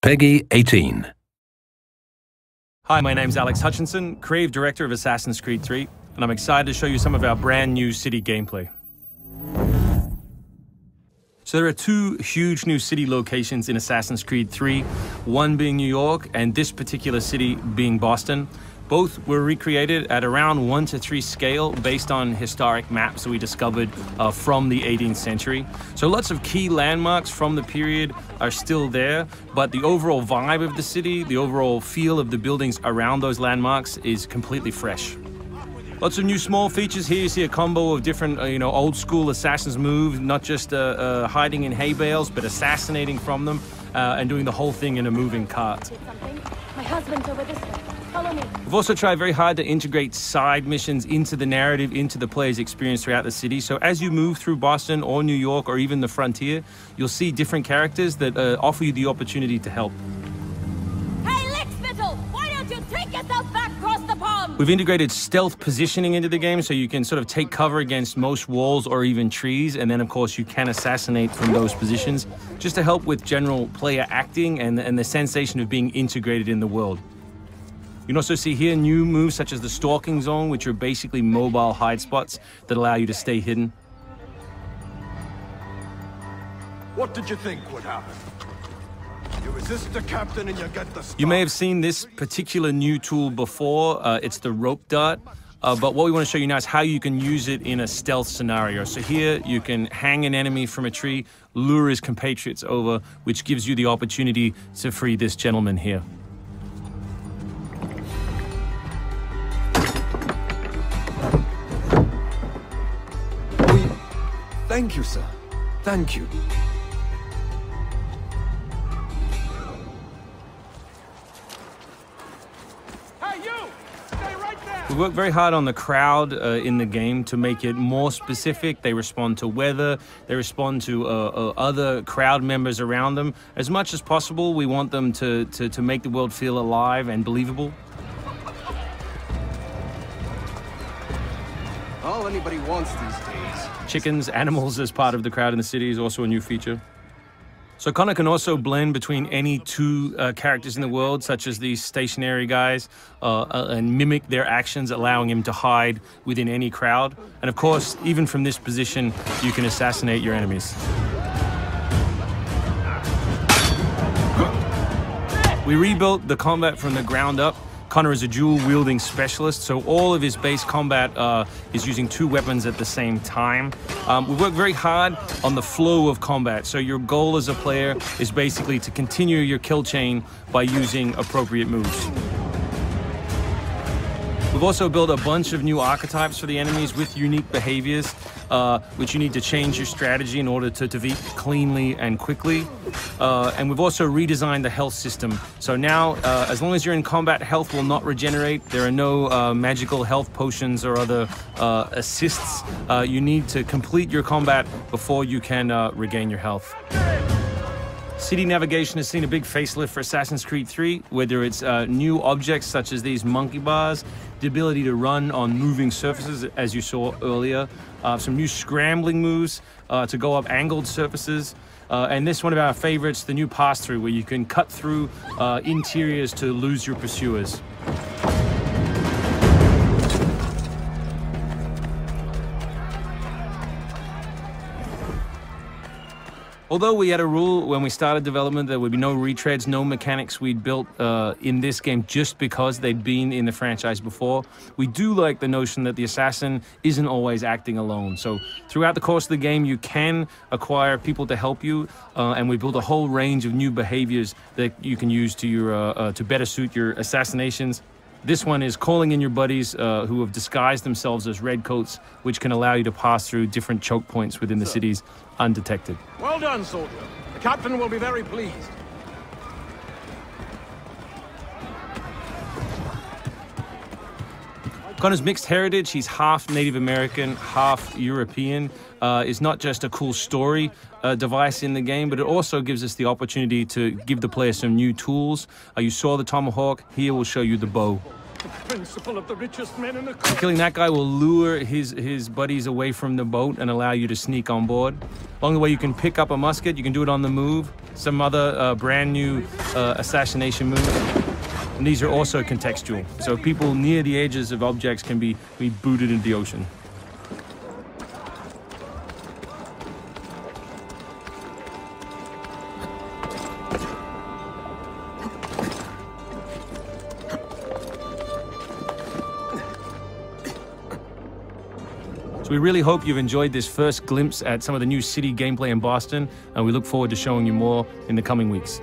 Peggy 18. Hi, my name's Alex Hutchinson, Creative Director of Assassin's Creed 3, and I'm excited to show you some of our brand new city gameplay. So there are two huge new city locations in Assassin's Creed 3, one being New York and this particular city being Boston. Both were recreated at around 1:3 scale based on historic maps that we discovered from the 18th century. So lots of key landmarks from the period are still there, but the overall vibe of the city, the overall feel of the buildings around those landmarks is completely fresh. Lots of new small features here. You see a combo of different, old school assassin's moves, not just hiding in hay bales, but assassinating from them and doing the whole thing in a moving cart. My husband's over this way. Follow me. We've also tried very hard to integrate side missions into the narrative, into the player's experience throughout the city. So as you move through Boston or New York or even the frontier, you'll see different characters that offer you the opportunity to help. Hey, Lickspittle! Why don't you take yourself back across the pond? We've integrated stealth positioning into the game so you can sort of take cover against most walls or even trees, and then of course you can assassinate from those positions, just to help with general player acting and the sensation of being integrated in the world. You can also see here new moves such as the stalking zone, which are basically mobile hide spots that allow you to stay hidden. What did you think would happen? You resist the captain and you get the star. You may have seen this particular new tool before. It's the rope dart. But what we want to show you now is how you can use it in a stealth scenario. So here you can hang an enemy from a tree, lure his compatriots over, which gives you the opportunity to free this gentleman here. Thank you, sir. Thank you. Hey, you! Stay right there! We work very hard on the crowd in the game to make it more specific. They respond to weather, they respond to other crowd members around them. As much as possible, we want them to make the world feel alive and believable. All anybody wants these days. Chickens, animals as part of the crowd in the city is also a new feature. So Connor can also blend between any two characters in the world, such as these stationary guys, and mimic their actions, allowing him to hide within any crowd. And of course, even from this position, you can assassinate your enemies. We rebuilt the combat from the ground up. Connor is a dual-wielding specialist, so all of his base combat is using two weapons at the same time. We work very hard on the flow of combat, so your goal as a player is basically to continue your kill chain by using appropriate moves. We've also built a bunch of new archetypes for the enemies with unique behaviors, which you need to change your strategy in order to defeat cleanly and quickly. And we've also redesigned the health system. So now, as long as you're in combat, health will not regenerate. There are no magical health potions or other assists. You need to complete your combat before you can regain your health. City navigation has seen a big facelift for Assassin's Creed 3, whether it's new objects such as these monkey bars, the ability to run on moving surfaces, as you saw earlier, some new scrambling moves to go up angled surfaces, and this one of our favorites, the new pass-through, where you can cut through interiors to lose your pursuers. Although we had a rule when we started development there would be no retreads, no mechanics we'd built in this game just because they'd been in the franchise before, we do like the notion that the assassin isn't always acting alone. So throughout the course of the game, you can acquire people to help you, and we built a whole range of new behaviors that you can use to your to better suit your assassinations. This one is calling in your buddies who have disguised themselves as redcoats, which can allow you to pass through different choke points within the cities undetected. Well done, soldier. The captain will be very pleased. Connor's mixed heritage, he's half Native American, half European, is not just a cool story device in the game, but it also gives us the opportunity to give the player some new tools. You saw the tomahawk, here we'll show you the bow. The principle of the richest men in the country. Killing that guy will lure his buddies away from the boat and allow you to sneak on board. Along the way, you can pick up a musket. You can do it on the move. Some other brand new assassination moves. And these are also contextual. So people near the edges of objects can be booted into the ocean. We really hope you've enjoyed this first glimpse at some of the new city gameplay in Boston, and we look forward to showing you more in the coming weeks.